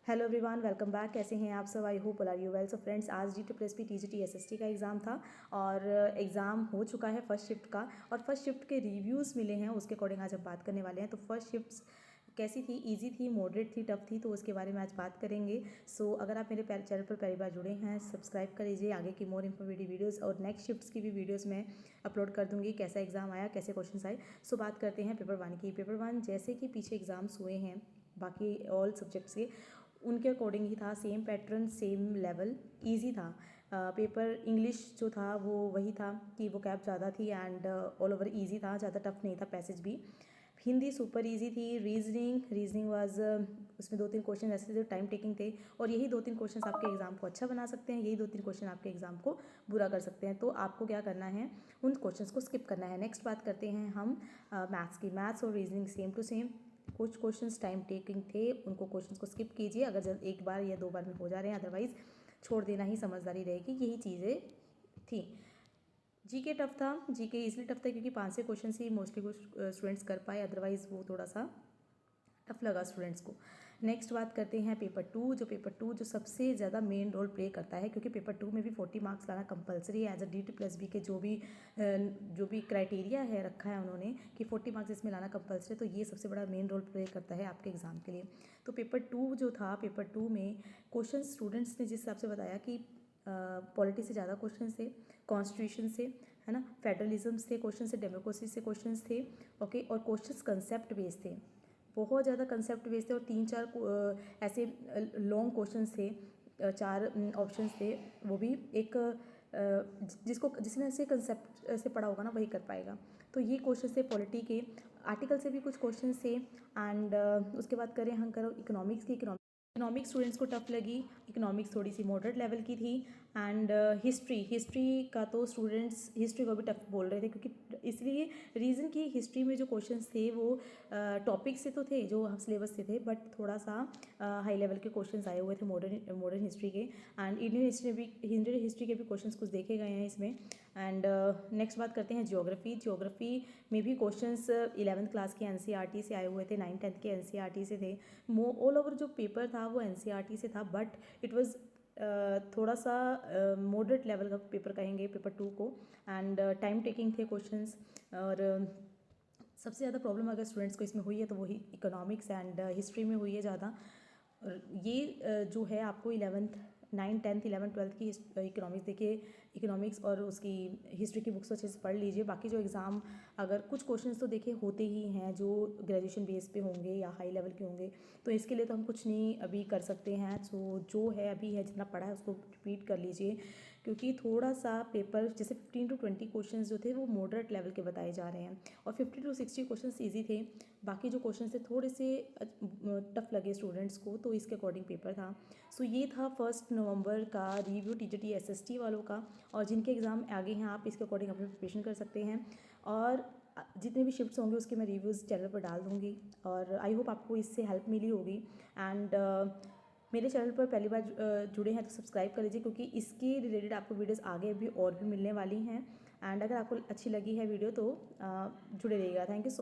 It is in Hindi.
Hello everyone, welcome back. कैसे हैं आप सब? I hope all are you well. So friends, आज DSSP TGT SST का एग्ज़ाम था और एग्ज़ाम हो चुका है फर्स्ट शिफ्ट का, और फर्स्ट शिफ्ट के रिव्यूज़ मिले हैं, उसके अकॉर्डिंग आज हम बात करने वाले हैं। तो फर्स्ट शिफ्ट कैसी थी? इजी थी, मॉडरेट थी, टफ थी? तो उसके बारे में आज बात करेंगे। सो अगर आप मेरे चैनल पर पहली बार जुड़े हैं, सब्सक्राइब कर लीजिए। आगे की मोर इन्फॉर्मेटिव वीडियोस और नेक्स्ट शिफ्ट्स की भी वीडियोस मैं अपलोड कर दूंगी। कैसा एग्ज़ाम आया, कैसे क्वेश्चन आए। सो बात करते हैं पेपर 1 की। पेपर 1 जैसे कि पीछे एग्ज़ाम्स हुए हैं बाकी ऑल सब्जेक्ट्स के, उनके अकॉर्डिंग ही था। Same pattern, same level, easy था। पेपर इंग्लिश जो था वो वही था कि वो कैप ज़्यादा थी एंड ऑल ओवर इजी था, ज़्यादा टफ नहीं था। पैसेज भी हिंदी सुपर इजी थी। रीजनिंग वाज उसमें 2-3 क्वेश्चन ऐसे थे टाइम टेकिंग थे, और यही 2-3 क्वेश्चन आपके एग्जाम को अच्छा बना सकते हैं, यही 2-3 क्वेश्चन आपके एग्जाम को बुरा कर सकते हैं। तो आपको क्या करना है, उन क्वेश्चंस को स्किप करना है। नेक्स्ट बात करते हैं हम मैथ्स की। मैथ्स और रीजनिंग सेम टू सेम। कुछ क्वेश्चंस टाइम टेकिंग थे, उनको क्वेश्चंस को स्किप कीजिए अगर एक बार या 2 बार में हो जा रहे हैं, अदरवाइज छोड़ देना ही समझदारी रहेगी। यही चीज़ें थी। जीके टफ था। जीके इसलिए टफ था क्योंकि 5 से क्वेश्चन ही मोस्टली कुछ स्टूडेंट्स कर पाए, अदरवाइज वो थोड़ा सा टफ लगा स्टूडेंट्स को। नेक्स्ट बात करते हैं पेपर 2। पेपर 2 जो सबसे ज़्यादा मेन रोल प्ले करता है, क्योंकि पेपर 2 में भी 40 मार्क्स लाना कंपलसरी है। एज अ DT+B के जो भी क्राइटेरिया है रखा है उन्होंने कि 40 मार्क्स इसमें लाना कंपलसरी, तो ये सबसे बड़ा मेन रोल प्ले करता है आपके एग्जाम के लिए। तो पेपर 2 जो था, पेपर 2 में क्वेश्चन स्टूडेंट्स ने जिस हिसाब से बताया कि पॉलिटी से ज़्यादा क्वेश्चन थे, कॉन्स्टिट्यूशन से, है ना, फेडरलिज्म से क्वेश्चन से, डेमोक्रेसी से क्वेश्चन थे, ओके। और क्वेश्चंस कंसेप्ट बेस्ड थे, बहुत ज़्यादा कंसेप्ट बेस्ड थे, और 3-4 ऐसे लॉन्ग क्वेश्चन थे, 4 ऑप्शन थे। वो भी एक जिसने ऐसे कंसेप्ट से पढ़ा होगा ना वही कर पाएगा। तो ये क्वेश्चन थे पॉलिटी के। आर्टिकल से भी कुछ क्वेश्चन थे एंड उसके बाद करें हम करो इकोनॉमिक्स की। इकोनॉमिक्स स्टूडेंट्स को टफ लगी। इकोनॉमिक्स थोड़ी सी मॉडरेट लेवल की थी एंड हिस्ट्री का तो स्टूडेंट्स हिस्ट्री को भी टफ बोल रहे थे, क्योंकि इसलिए रीज़न की हिस्ट्री में जो क्वेश्चंस थे वो टॉपिक से तो थे, जो सिलेबस से थे, बट थोड़ा सा हाई लेवल के क्वेश्चंस आए हुए थे मॉडर्न हिस्ट्री के। एंड इंडियन हिस्ट्री के भी क्वेश्चंस कुछ देखे गए हैं इसमें। एंड नेक्स्ट बात करते हैं ज्योग्राफी में भी क्वेश्चंस 11th क्लास के NCERT से आए हुए थे, 9th-10th के NCERT से थे। ऑल ओवर जो पेपर था वो NCERT से था, बट इट वाज थोड़ा सा मॉडरेट लेवल का पेपर कहेंगे पेपर 2 को। एंड टाइम टेकिंग थे क्वेश्चंस, और सबसे ज़्यादा प्रॉब्लम अगर स्टूडेंट्स को इसमें हुई है तो वही इकोनॉमिक्स एंड हिस्ट्री में हुई है ज़्यादा। और ये जो है आपको 11th 9, 10th 11, 12th की इकोनॉमिक्स देखिए, इकोनॉमिक्स और उसकी हिस्ट्री की बुक्स अच्छे से पढ़ लीजिए। बाकी जो एग्ज़ाम अगर कुछ क्वेश्चंस तो देखिए होते ही हैं जो ग्रेजुएशन बेस पे होंगे या हाई लेवल के होंगे, तो इसके लिए तो हम कुछ नहीं अभी कर सकते हैं। सो जो है अभी है, जितना पढ़ा है उसको रिपीट कर लीजिए, क्योंकि थोड़ा सा पेपर जैसे 15 to 20 क्वेश्चंस जो थे वो मॉडरेट लेवल के बताए जा रहे हैं, और 50 to 60 क्वेश्चंस ईजी थे। बाकी जो क्वेश्चन थे थोड़े से टफ लगे स्टूडेंट्स को, तो इसके अकॉर्डिंग पेपर था। सो ये था 1 नवंबर का रिव्यू TGT SST वालों का, और जिनके एग्ज़ाम आगे हैं आप इसके अकॉर्डिंग अपनी प्रिपरेशन कर सकते हैं। और जितने भी शिफ्ट्स होंगे उसके मैं रिव्यूज़ चैनल पर डाल दूँगी, और आई होप आपको इससे हेल्प मिली होगी। एंड मेरे चैनल पर पहली बार जुड़े हैं तो सब्सक्राइब कर लीजिए, क्योंकि इसके रिलेटेड आपको वीडियोस आगे भी और भी मिलने वाली हैं। एंड अगर आपको अच्छी लगी है वीडियो तो जुड़े रहिएगा। Thank you so